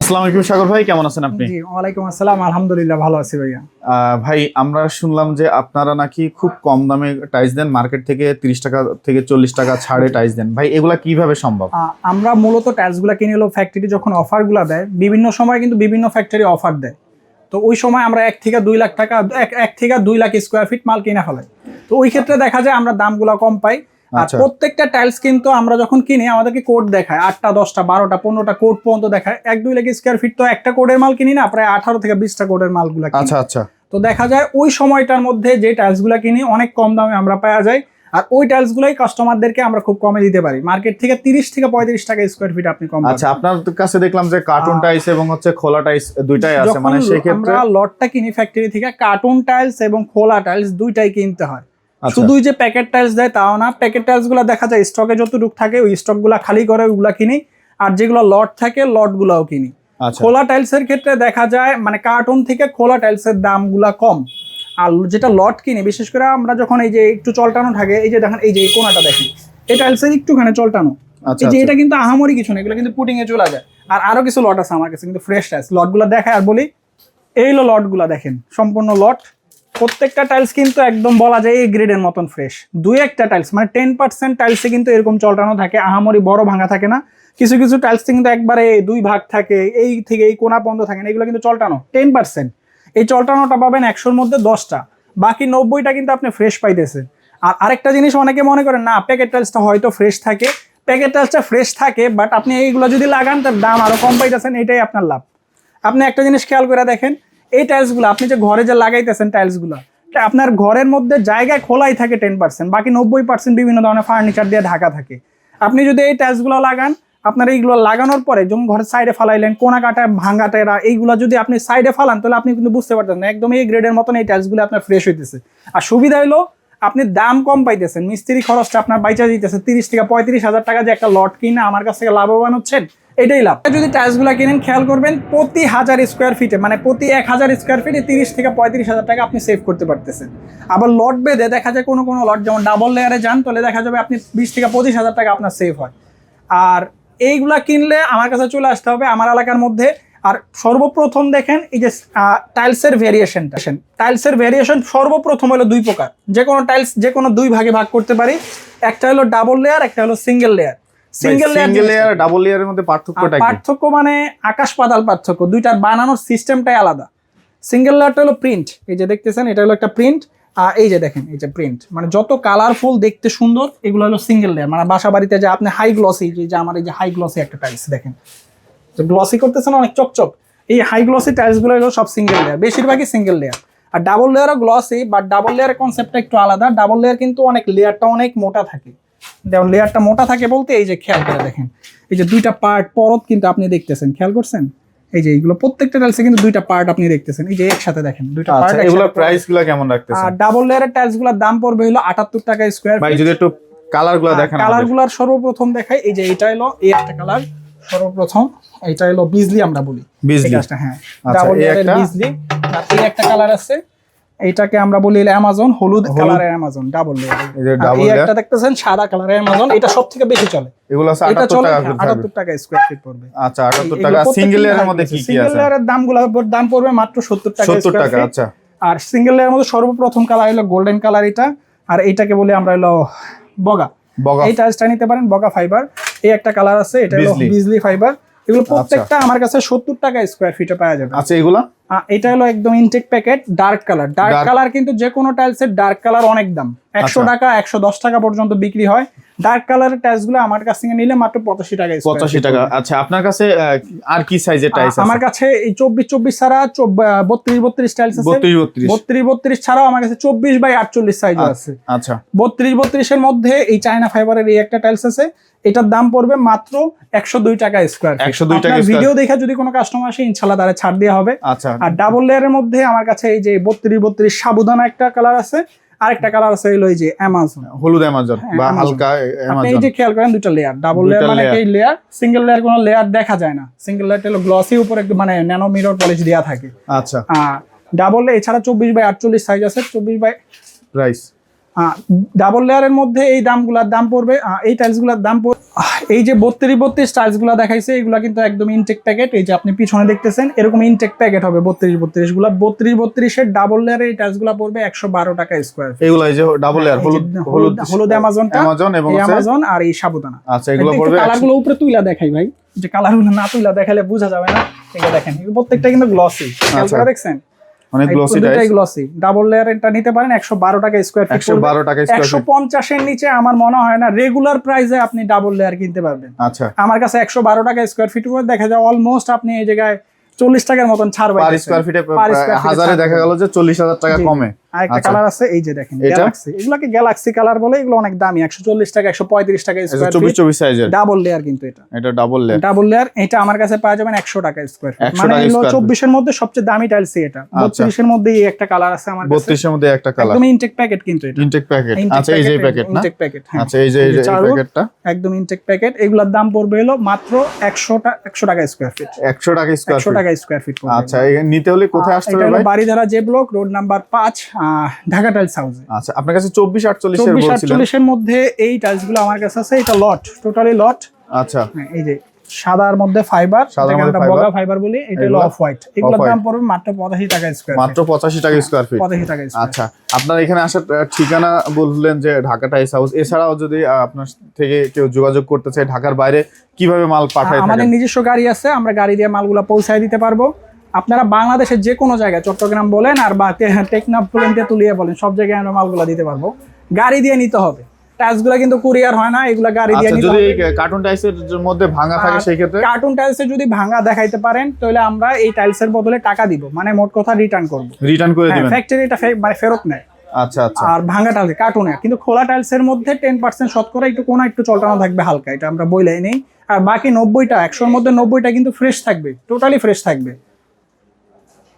আসসালামু আলাইকুম সাগর ভাই, কেমন আছেন আপনি? জি, ওয়ালাইকুম আসসালাম, আলহামদুলিল্লাহ ভালো আছি ভাইয়া। ভাই, আমরা শুনলাম যে আপনারা নাকি খুব কম দামে টাইলস দেন, মার্কেট থেকে 30 টাকা থেকে 40 টাকা ছাড়ে টাইলস দেন। ভাই, এগুলা কিভাবে সম্ভব? আমরা মূলত টাইলসগুলো কিনে হলো ফ্যাক্টরি যখন অফারগুলো দেয়, বিভিন্ন সময় কিন্তু বিভিন্ন ফ্যাক্টরি অফার দেয়। তো ওই সময় আমরা 1 থেকে 2 লাখ টাকা 1 থেকে 2 লাখ স্কোয়ার ফিট মাল কিনে ফেলাই। তো ওই ক্ষেত্রে দেখা যায় আমরা দামগুলো কম পাই। আর প্রত্যেকটা টাইলস কিন্তু আমরা যখন কিনি আমাদেরকে কোড দেখায় 8টা 10টা 12টা 15টা কোড পর্যন্ত দেখায়। 1-2 লাখ স্কোয়ার ফিট তো একটা কোডের মাল কিনি না, প্রায় 18 থেকে 20টা কোডের মালগুলো কিনি। আচ্ছা আচ্ছা। তো দেখা যায় ওই সময়টার মধ্যে যে টাইলসগুলো কিনি অনেক কম দামে আমরা পাওয়া যায়। আর ওই টাইলসগুলোই কাস্টমারদেরকে আমরা খুব কমে দিতে পারি। মার্কেট থেকে 30 থেকে 35 টাকা স্কোয়ার ফিট আপনি কম। আচ্ছা, আপনার কাছে দেখলাম যে কার্টুন টাইলস এবং হচ্ছে খোলা টাইলস দুইটাই আছে, মানে সেই ক্ষেত্রে আমরা লটটা কিনি ফ্যাক্টরি থেকে, কার্টুন টাইলস এবং খোলা টাইলস দুইটাই কিনতে হয়। শুধুই যে প্যাকেট টাইলস দেয় তাও না, প্যাকেট টাইলস গুলো দেখা যায় স্টকে যতটুকু থাকে ওই স্টক গুলা খালি করে ওগুলা কিনি। আর যেগুলো লট থাকে লট গুলাও কিনি। খোলা টাইলস এর ক্ষেত্রে দেখা যায় মানে কার্টুন থেকে খোলা টাইলস এর দাম গুলা কম। আর যেটা লট কিনি, বিশেষ করে আমরা যখন এই যে একটু চলটানো থাকে, এই যে দেখেন এই যে এই কোনাটা দেখেন, এই টাইলস এর একটুখানি চলটানো, এই যে এটা কিন্তু আহামরি কিছু না, এগুলো কিন্তু পুটিং এ চলে যায়। আর আরো কিছু লট আছে আমার কাছে কিন্তু ফ্রেশ টাইলস, লট গুলা দেখায় আর বলি এই লট গুলা দেখেন সম্পূর্ণ লট। প্রত্যেকটা টাইলস কিন্তু একদম বলা যায় এই গ্রেডের মতন ফ্রেশ। 2-1টা টাইলস মানে 10% টাইলসে কিন্তু এরকম চলটানো থাকে, আহামরি বড় ভাঙা থাকে না। কিছু কিছু টাইলস কিন্তু একবারে 2 ভাগ থাকে, এই থেকে এই কোনা বন্ধ থাকে না, এগুলো কিন্তু চলটানো 10%। এই চলটানোটা পাবেন 100-র মধ্যে 10টা, বাকি 90টা কিন্তু আপনি ফ্রেশ পাইতেছেন। আর আরেকটা জিনিস অনেকে মনে করেন না প্যাকেট টাইলসটা হয়তো ফ্রেশ থাকে, প্যাকেট টাইলসটা ফ্রেশ থাকে, বাট আপনি এইগুলো যদি লাগান তার দাম আরো কম পাইতেছেন, এটাই আপনার লাভ। আপনি একটা জিনিস খেয়াল করে দেখেন, এই টাইলসগুলো আপনি যে ঘরে যে লাগাইতেছেন টাইলসগুলো, আপনার ঘরের মধ্যে জায়গায় খোলাই থাকে 10%, বাকি 90% বিভিন্ন ধরনের ফার্নিচার দিয়ে ঢাকা থাকে। আপনি যদি এই টাইলসগুলো লাগান, আপনার এইগুলো লাগানোর পরে যেমন ঘরের সাইডে ফালাইলেন, কোনা কাটা ভাঙা টেরা এইগুলো যদি আপনি সাইডে ফালান, তাহলে আপনি কিন্তু বুঝতে পারতেন না একদম এই গ্রেডের মতন এই টাইলসগুলো আপনার ফ্রেশ হইতেছে। আর সুবিধা হলো আপনি দাম কম পাইতেছেন, মিস্ত্রি খরচটা আপনার বাইচা দিতেছে। 30 থেকে 35 হাজার টাকা যে একটা লট কিনে আমার কাছ থেকে লাভবান হচ্ছেন, এটাই লাভ। যদি টাইলসগুলো কিনেন খেয়াল করবেন প্রতি 1000 স্কোয়ার ফিটে মানে প্রতি 1000 স্কোয়ার ফিটে 30 থেকে 35 হাজার টাকা আপনি সেভ করতে পারতেছেন। আবার লট বেঁধে দেখা যায় কোনো কোনো লট যেমন ডাবল লেয়ারে যান, তাহলে দেখা যাবে আপনি 20 থেকে 25 হাজার টাকা আপনার সেভ হয়। আর এইগুলা কিনলে আমার কাছে চলে আসতে হবে আমার এলাকার মধ্যে। আর সর্বপ্রথম দেখেন এই যে টাইলসের ভেরিয়েশনটা, টাইলসের ভেরিয়েশন সর্বপ্রথম হলো 2 প্রকার। যে কোনো টাইলস যে কোনো 2 ভাগে ভাগ করতে পারি, একটা হলো ডাবল লেয়ার, একটা হলো single layer. Single layer double লেয়ারের মধ্যে পার্থক্য মানে আকাশ পাতাল পার্থক্য, দুইটার বানানোর সিস্টেমটাই আলাদা। সিঙ্গেল লেয়ারটা হলো প্রিন্ট, এই যে দেখতেছেন এটা হলো একটা প্রিন্ট। আর এই যে দেখেন এই যে প্রিন্ট, মানে যত কালারফুল দেখতে সুন্দর এগুলো হলো সিঙ্গেল লেয়ার। মানে বাসা বাড়িতে যে আপনি হাই গ্লসি, যে আমার এই যে হাই গ্লসি একটা টাইলস দেখেন, যে গ্লসি করতেছেন অনেক চকচক, এই হাই গ্লসি টাইলসগুলো হলো সব সিঙ্গেল লেয়ার, বেশিরভাগই সিঙ্গেল লেয়ার। আর ডাবল লেয়ারও গ্লসি, বাট ডাবল লেয়ারের কনসেপ্টটা একটু আলাদা। ডাবল লেয়ার কিন্তু অনেক লেয়ারটা অনেক মোটা থাকে। যেমন লেয়ারটা মোটা থাকে বলতে এই যে খেয়াল করে দেখেন এই যে 2টা পার্ট পরত কিন্তু আপনি দেখতেছেন, খেয়াল করছেন এই যে এইগুলো প্রত্যেকটা টাইলসে কিন্তু 2টা পার্ট আপনি দেখতেছেন, এই যে একসাথে দেখেন 2টা পার্ট। এগুলো প্রাইসগুলো কেমন রাখতেছেন? আর ডাবল লেয়ারের টাইলসগুলোর দাম পড়বে হলো 78 টাকা স্কয়ার ফিট। ভাই যদি একটু কালারগুলো দেখেন। কালারগুলোর সর্বপ্রথম দেখাই, এই যে এটা হলো এই একটা কালার সর্বপ্রথম, এটা হলো বিজলি আমরা বলি, বিজলি। হ্যাঁ, ডাবল লেয়ারের বিজলি। আর এই একটা কালার আছে, এইটাকে আমরা বলি অ্যামাজন, হলুদ কালারের অ্যামাজন ডাবল লেয়ার। এই একটা দেখতেছেন সাদা কালারের অ্যামাজন, এটা সবথেকে বেশি চলে। এগুলো আছে 78 টাকা স্কয়ার ফিট পড়বে। আচ্ছা, 78 টাকা। সিঙ্গেল লেয়ারের মধ্যে কি কি আছে? সিঙ্গেল লেয়ারের দাম পড়বে মাত্র 70 টাকা স্কয়ার ফিট। আচ্ছা। আর সিঙ্গেল লেয়ারের মধ্যে সর্বপ্রথম কালার হলো গোল্ডেন কালার এটা। আর এইটাকে বলি আমরা হলো বগা। এই টাইলসটা নিতে পারেন, বগা ফাইবার। এই একটা কালার আছে, এটা হলো বিজলি ফাইবার। এগুলো প্রত্যেকটা আমার কাছে 70 টাকা স্কয়ার ফিটে পাওয়া যাবে। আচ্ছা, এগুলা এটা হলো একদম intact packet dark colour. Dark colour কিন্তু যে কোনো টাইলসের ডার্ক কালার অনেক দাম, 100 টাকা 110 টাকা পর্যন্ত বিক্রি হয়। ডার্ক কালারের টাইলসগুলো আমার কাছ থেকে নিলে মাত্র 85 টাকা। 85 টাকা। আচ্ছা, আপনার কাছে আর কি সাইজের টাইলস আছে? আমার কাছে এই 24-24 ছাড়া 32-32 টাইলস আছে। 32-32 ছাড়াও আমার কাছে 24/48 সাইজ আছে। আচ্ছা, 32-32 এর মধ্যে এই চায়না ফাইবারের এই একটা টাইলস আছে, এটার দাম পড়বে মাত্র 102 টাকা স্কয়ার ফিট। 102 টাকা। ভিডিও দেখে যদি কোনো কাস্টমার আসে ইনশাআল্লাহ তারে ছাড় দেওয়া হবে। আচ্ছা। আর ডাবল লেয়ারের মধ্যে আমার কাছে এই যে 32-32 সাবুদানা একটা কালার আছে, আরেকটা কালার আছে হলো এই যে অ্যামাজন, হলুদ অ্যামাজন বা হালকা অ্যামাজন। আপনি এই যে খেয়াল করেন 2টা লেয়ার, ডাবল লেয়ার মানে এই লেয়ার, সিঙ্গেল লেয়ার কোনো লেয়ার দেখা যায় না। সিঙ্গেল লেয়ারটা হলো গ্লসি, উপরে একটু মানে ন্যানো মিরর পলিশ দেয়া থাকে। আচ্ছা। ডাবল এছাড়া 24/48 সাইজ আছে। 24 বাই প্রাইস ডাবল লেয়ারের মধ্যে এই দামগুলোর দাম পড়বে এই টাইলসগুলোর দাম পড়বে এই যে 32 টাইলসগুলো দেখাইছে এগুলো কিন্তু একদম ইনটেক প্যাকেট। এই যে আপনি পিছনে দেখতেছেন এরকম ইনটেক প্যাকেট হবে 32 গুলা 32 এর ডাবল লেয়ারের এই টাইলসগুলো পড়বে 112 টাকা স্কয়ার ফিট। এগুলো এই যে ডাবল লেয়ার হলুদ অ্যামাজন এবং অ্যামাজন আর এই সাবুদানা। আচ্ছা এগুলো পড়বে কালারগুলো উপরে তুইলা দেখাই ভাই, যে কালারগুলো না তুইলা দেখালে বোঝা যাবে না। এটা দেখেন প্রত্যেকটা কিন্তু গ্লসি, খেয়াল দেখছেন অনেক glossy tiles, glossy double layer এটা নিতে পারেন 112 টাকা স্কয়ার ফিট। 112 টাকা স্কয়ার ফিট। 150 এর নিচে আমার মনে হয় না রেগুলার প্রাইসে আপনি ডাবল লেয়ার কিনতে পারবেন। আচ্ছা আমার কাছে 112 টাকা স্কয়ার ফিট উপর দেখা যায় অলমোস্ট আপনি এই জায়গায় 40 টাকার মতন ছাড় পাবেন পার স্কয়ার ফিটে। হাজারে দেখা গেল যে 40,000 টাকা কমে। আরেকটা কালার আছে এই যে দেখেন গ্যালাক্সি, এগুলোকে গ্যালাক্সি কালার বলে, এগুলো অনেক দামি 140 টাকা 135 টাকা স্কয়ার ফিট 24 সাইজের ডাবল লেয়ার। কিন্তু এটা ডাবল লেয়ার এটা আমার কাছে পাওয়া যাবেন 100 টাকা স্কয়ার ফিট। মানে হলো 24 এর মধ্যে সবচেয়ে দামি টাইলস এটা। 32 এর মধ্যে এই একটা কালার আছে আমার কাছে, 32 এর মধ্যে একটা কালার একদম ইনটেক প্যাকেট। কিন্তু এটা ইনটেক প্যাকেট। আচ্ছা এই যে প্যাকেট না, ইনটেক প্যাকেট। আচ্ছা এই যে এই প্যাকেটটা একদম ইনটেক প্যাকেট। এগুলোর দাম পড়বে হলো মাত্র 100 টাকা স্কয়ার ফিট। 100 টাকা স্কয়ার ফিট। 100 টাকা স্কয়ার ফিট। আচ্ছা নিতে হলে কোথায় আসতে হবে ভাই? Baridhara J block, road number 5, Dhaka tiles হাউসে। আচ্ছা আপনার কাছে 24-48 এর বলছিলেন। 24-48 এর মধ্যে এই টাইলসগুলো আমার কাছে আছে। এটা লট, টোটালি লট। আচ্ছা এই যে সাদার মধ্যে ফাইবার, যেটাকে আমরা বগা ফাইবার বলি, এটা হলো অফ হোয়াইট। এগুলোর দাম পড়বে মাত্র 85 টাকা স্কয়ার ফিট। মাত্র 85 টাকা স্কয়ার ফিট। 85 টাকা স্কয়ার। আচ্ছা আপনার এখানে আসার ঠিকানা বললেন যে ঢাকা টাইলস হাউস, এছাড়াও যদি আপনার থেকে কেউ যোগাযোগ করতে চায় ঢাকার বাইরে কিভাবে মাল পাঠায়? আমাদের নিজস্ব গাড়ি আছে, আমরা গাড়ি দিয়ে মালগুলো পৌঁছায় দিতে পারবো। আপনারা বাংলাদেশের যে কোনো জায়গায়, চট্টগ্রাম বলেন আর বা টেকনাফ বলেন, তেতুলিয়া বলেন, সব জায়গায় আমরা মালগুলো দিতে পারবো। গাড়ি দিয়ে নিতে হবে, টাইলসগুলো কিন্তু কুরিয়ার হয় না, এগুলা গাড়ি দিয়ে নিতে হবে। যদি কার্টুন টাইলসের মধ্যে ভাঙা থাকে সেই ক্ষেত্রে? কার্টুন টাইলসে যদি ভাঙা দেখাইতে পারেন তাহলে আমরা এই টাইলসের বদলে টাকা দিব, মানে মোট কথা রিটার্ন করব। রিটার্ন করে দিবেন? ফ্যাক্টরি এটা মানে ফেরত নেয়। আচ্ছা আচ্ছা। আর ভাঙা টাইলস কার্টুনে, কিন্তু খোলা টাইলসের মধ্যে 10% শতকরা একটু কোনা একটু চলটানো থাকবে হালকা, এটা আমরা বইলাই নেই। আর বাকি 90টা 100 এর মধ্যে 90টা কিন্তু ফ্রেশ থাকবে, টোটালি ফ্রেশ থাকবে।